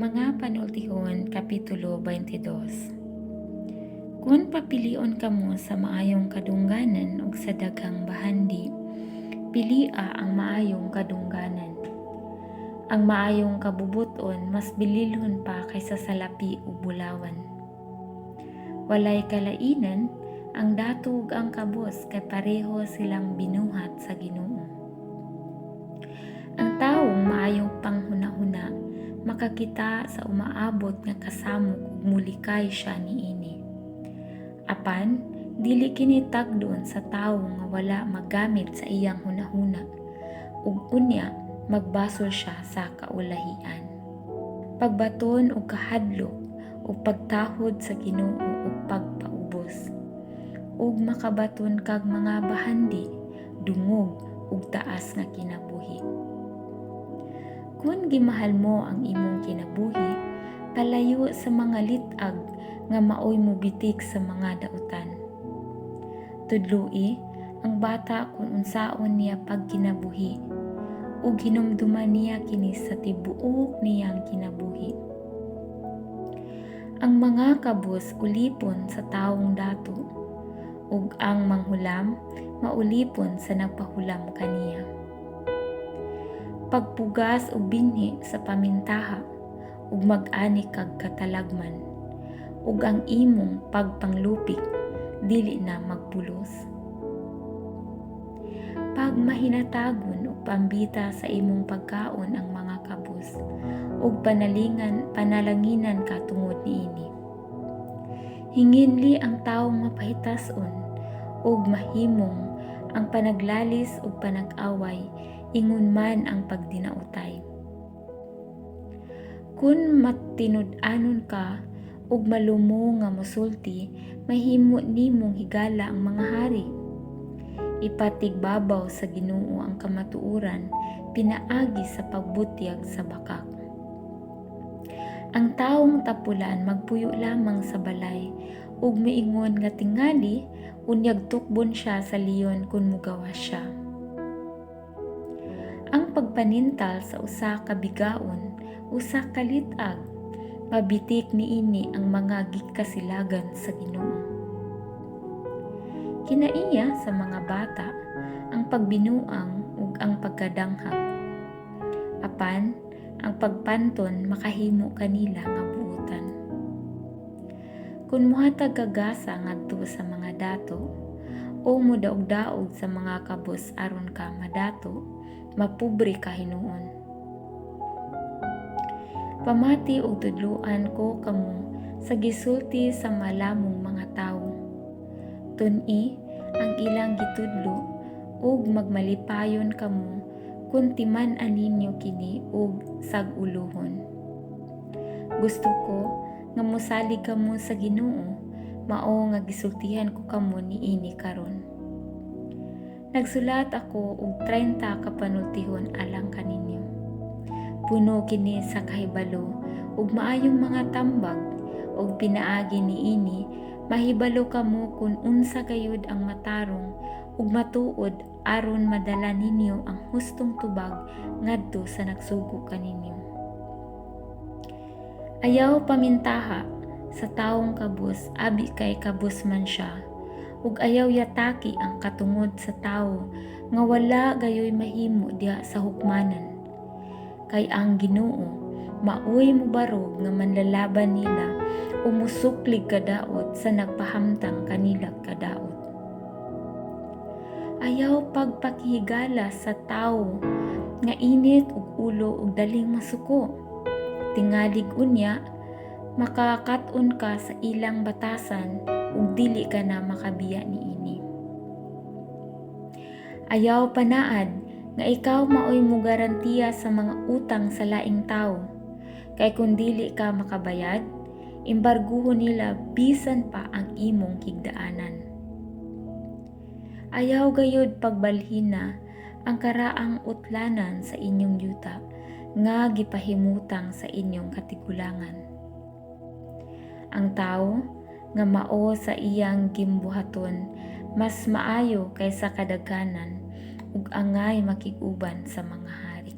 Mga Panultihon, Kapitulo 22. Kung papilion kamo sa maayong kadungganan ug sa daghang bahandi, pilia ang maayong kadungganan. Ang maayong kabubuton mas bililhon pa kaysa salapi ug bulawan. Walay kalainan, ang dato ug ang kabus kay pareho silang binuhat sa Ginoo. Ang taong maayong panghuna-huna makakita sa umaabot nga kasamok ug mulikay siya niini. Apan dili kini tagdon sa tawo nga wala magamit sa iyang hunahuna ug unya magbasol siya sa kaulahian. Pagbaton og kahadlok ug pagtahod sa Ginoo ug pagpaubos. Ug makabaton kag mga bahandi, dungog ug taas nga kinabuhi. Kung gimahal mo ang imong kinabuhi, palayo sa mga litag nga maoy mobitik sa mga dautan. Tudloi ang bata kung unsaon niya pagkinabuhi, ug hinumduman niya kini sa tibuok niyang kinabuhi. Ang mga kabus ulipon sa taong dato, ug ang manghulam maulipon sa nagpahulam kaniya. Pagpugas og binhi sa pamintaha ug mag-ani kag katalagman, ug ang imong pagpanglupik dili na magpulos. Pag mahinatagon ug pambita sa imong pagkaon ang mga kabus ug panalanginan ka tungod niini. Hinginli ang tawong mapahitason ug mahimong ang panaglalis ug panag-away ingon man ang pagdinautay. Kun matinud-anon ka ug malumo nga mosulti, mahimo nimong higala ang mga hari. Ipatigbabaw sa Ginoo ang kamatuoran, pinaagi sa pagbutyag sa bakak. Ang taong tapulan magpuyo lamang sa balay, ug miingon nga tingali unyag tukbon siya sa leon kun mugawas siya. Ang pagpanintal sa usa ka bigaon, usa ka litag, mabitik niini ang mga gikasilagan sa Ginoo. Kinaiya sa mga bata ang pagbinuang ug ang pagkadanghag. Apan ang pagpanton makahimo kanila nga buotan. Kun mohatag kagasa ngadto sa mga dato o mudaog-daog sa mga kabus aron ka madato, mapobre ka hinuon. Pamati og tudloan ko kamo sa gisulti sa malamong mga tawo. Tun-i ang ilang gitudlo ug magmalipayon kamo kun timan-an ninyo kini ug sag-ulohon. Gusto ko nga mosalig kamo sa Ginoo, mao nga gisultihan ko kamo niini karon. Nagsulat ako og 30 ka panultihon alang kaninyo. Puno kini sa kahibalo ug maayong mga tambag, ug pinaagi niini mahibalo kamo kung unsa gayud ang matarong ug matuod aron madala ninyo ang hustong tubag ngadto sa nagsugo kaninyo. Ayaw pamintaha sa taong kabus abi kay kabus man siya, ug ayaw yataki ang katungod sa tawo nga wala gayoy mahimo diha sa hukmanan. Kay ang Ginoo maoy mubarog nga manlalaban nila o musuklig kadaot sa nagpahamtang kanila kadaot. Ayaw pagpakihigala sa tawo nga init ug ulo ug daling masuko. Tingalig unya makakaton ka sa ilang batasan ug dili ka na makabiya niini. Ayaw panaad nga ikaw maoy mo garantiya sa mga utang sa laing tawo, kay kung dili ka makabayad, imbarguhon nila bisan pa ang imong higdaanan. Ayaw gayud pagbalhina ang karaang utlanan sa inyong yuta nga gipahimutang sa inyong katigulangan. Ang tawo nga mao sa iyang gimbuhaton mas maayo kaysa kadaghanan ug angay makig-uban sa mga hari.